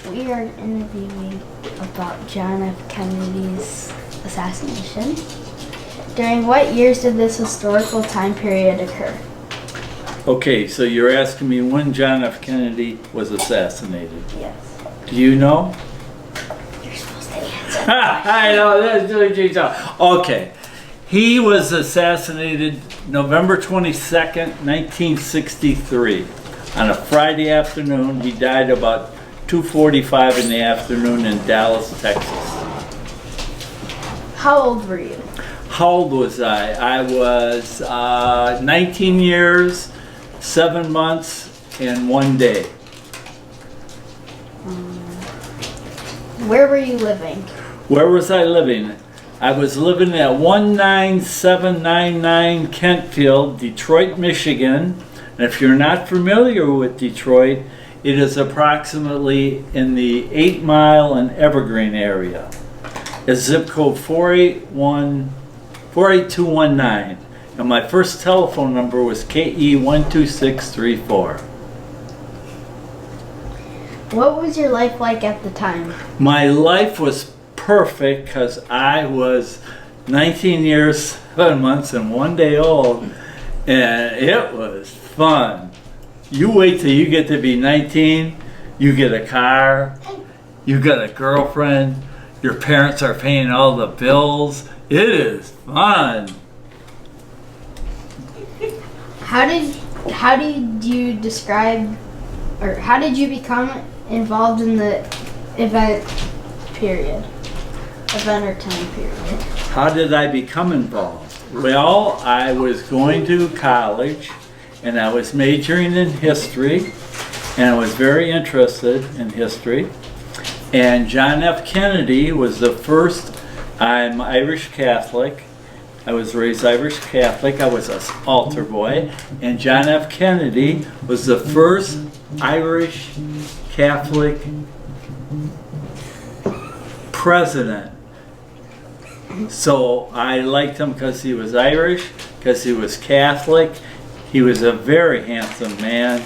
We are interviewing about John F. Kennedy's assassination. During what years did this historical time period occur? Okay, so you're asking me when John F. Kennedy was assassinated. Yes. Do you know? You're supposed to answer. I know, that's really detailed. Okay, he was assassinated November 22nd, 1963. On a Friday afternoon. He died about 2:45 in the afternoon in Dallas, Texas. How old were you? How old was I? I was 19 years, 7 months, and 1 day. Where were you living? Where was I living? I was living at 19799 Kentfield, Detroit, Michigan. And if you're not familiar with Detroit, it is approximately in the 8 Mile and Evergreen area. It's zip code 48219. And my first telephone number was KE12634. What was your life like at the time? My life was perfect because I was 19 years, 7 months, and 1 day old. And it was fun. You wait till you get to be 19, you get a car, you got a girlfriend, your parents are paying all the bills. It is fun. How did you describe, or how did you become involved in the event or time period? How did I become involved? Well, I was going to college and I was majoring in history and I was very interested in history. And John F. Kennedy was the first. I'm Irish Catholic. I was raised Irish Catholic. I was an altar boy. And John F. Kennedy was the first Irish Catholic president. So I liked him because he was Irish, because he was Catholic. He was a very handsome man.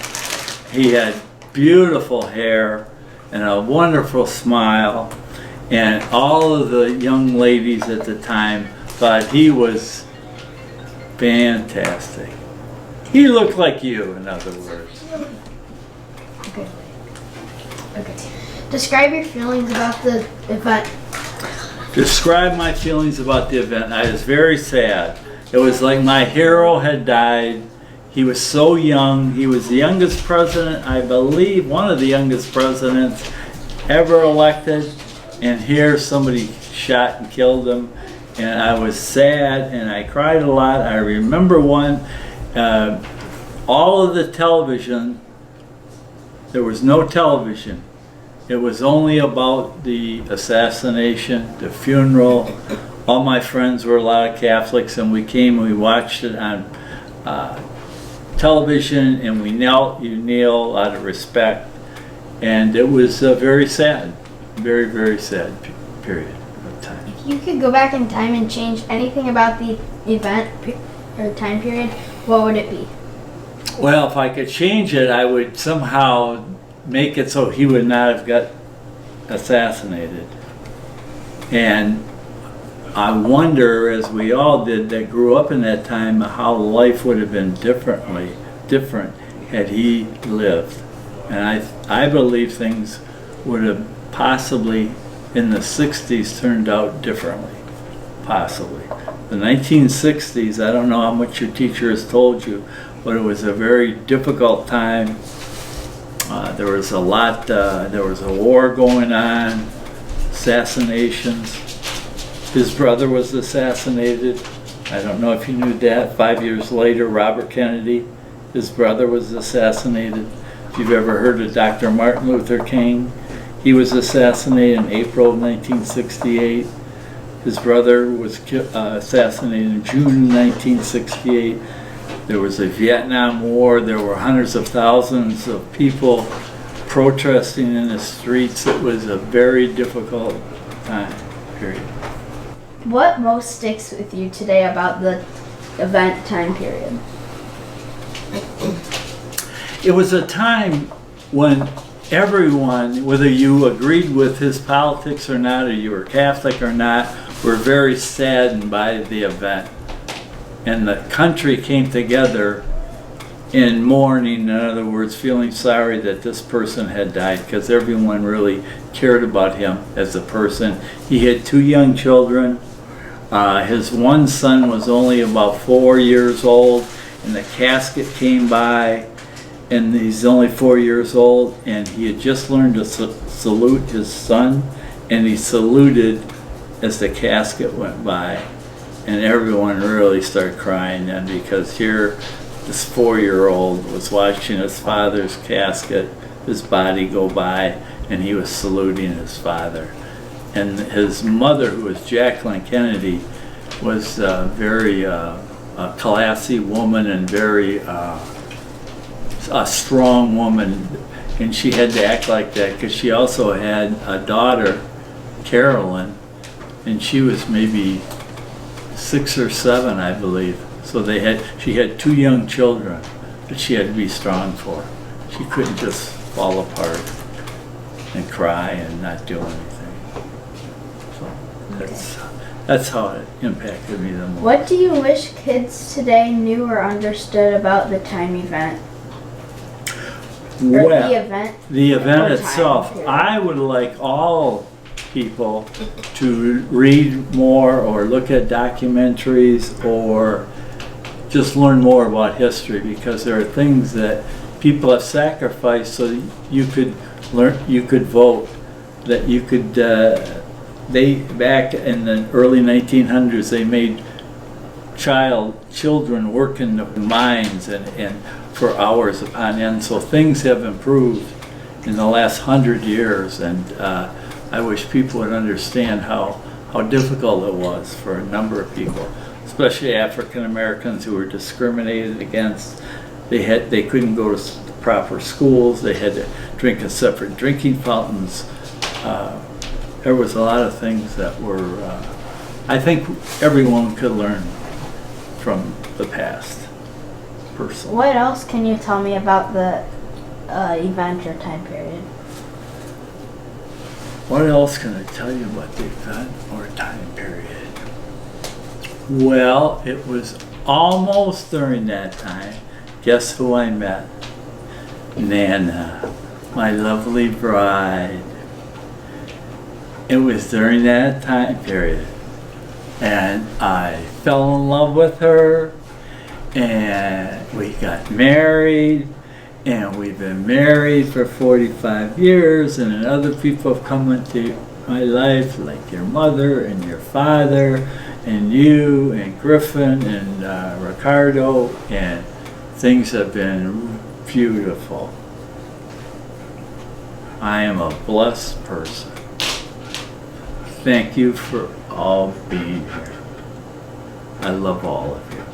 He had beautiful hair and a wonderful smile. And all of the young ladies at the time thought he was fantastic. He looked like you, in other words. Okay. Describe your feelings about the event. Describe my feelings about the event. I was very sad. It was like my hero had died. He was so young. He was the youngest president, I believe, one of the youngest presidents ever elected. And here somebody shot and killed him. And I was sad and I cried a lot. I remember all of the television, there was no television. It was only about the assassination, the funeral. All my friends were a lot of Catholics, and we came and we watched it on television, and we knelt. You kneel out of respect, and it was very sad, very, very sad period of time. If you could go back in time and change anything about the event or time period, what would it be? Well, if I could change it, I would somehow make it so he would not have got assassinated. And I wonder, as we all did that grew up in that time, how life would have been different had he lived. And I believe things would have possibly in the 60s turned out differently, possibly. The 1960s, I don't know how much your teacher has told you, but it was a very difficult time. There was a lot, there was a war going on, assassinations. His brother was assassinated. I don't know if you knew that. 5 years later, Robert Kennedy, his brother was assassinated. If you've ever heard of Dr. Martin Luther King, he was assassinated in April of 1968. His brother was assassinated in June 1968. There was a Vietnam War. There were hundreds of thousands of people protesting in the streets. It was a very difficult time period. What most sticks with you today about the event time period? It was a time when everyone, whether you agreed with his politics or not, or you were Catholic or not, were very saddened by the event. And the country came together in mourning, in other words, feeling sorry that this person had died, because everyone really cared about him as a person. He had 2 young children. His one son was only about 4 years old, and the casket came by, and he's only 4 years old, and he had just learned to salute his son, and he saluted as the casket went by, and everyone really started crying then, because here this 4-year-old was watching his father's casket, his body go by, and he was saluting his father. And his mother, who was Jacqueline Kennedy, was a very classy woman and very a strong woman, and she had to act like that because she also had a daughter, Carolyn, and she was maybe 6 or 7, I believe. So she had 2 young children that she had to be strong for. She couldn't just fall apart and cry and not do anything. So that's how it impacted me the most. What do you wish kids today knew or understood about the time event? Or Well, the event itself, period. I would like all people to read more or look at documentaries or just learn more about history, because there are things that people have sacrificed so that you could learn, you could vote, that you could, they, back in the early 1900s, they made children work in the mines and for hours upon end. So things have improved in the last 100 years, and I wish people would understand how difficult it was for a number of people, especially African Americans who were discriminated against. They couldn't go to proper schools. They had to drink in separate drinking fountains. There was a lot of things that were, I think everyone could learn from the past, personally. What else can you tell me about the event or time period? What else can I tell you about the event or time period? Well, it was almost during that time. Guess who I met? Nana, my lovely bride. It was during that time period. And I fell in love with her, and we got married, and we've been married for 45 years, and then other people have come into my life, like your mother and your father, and you, and Griffin, and Ricardo, and things have been beautiful. I am a blessed person. Thank you for all being here. I love all of you.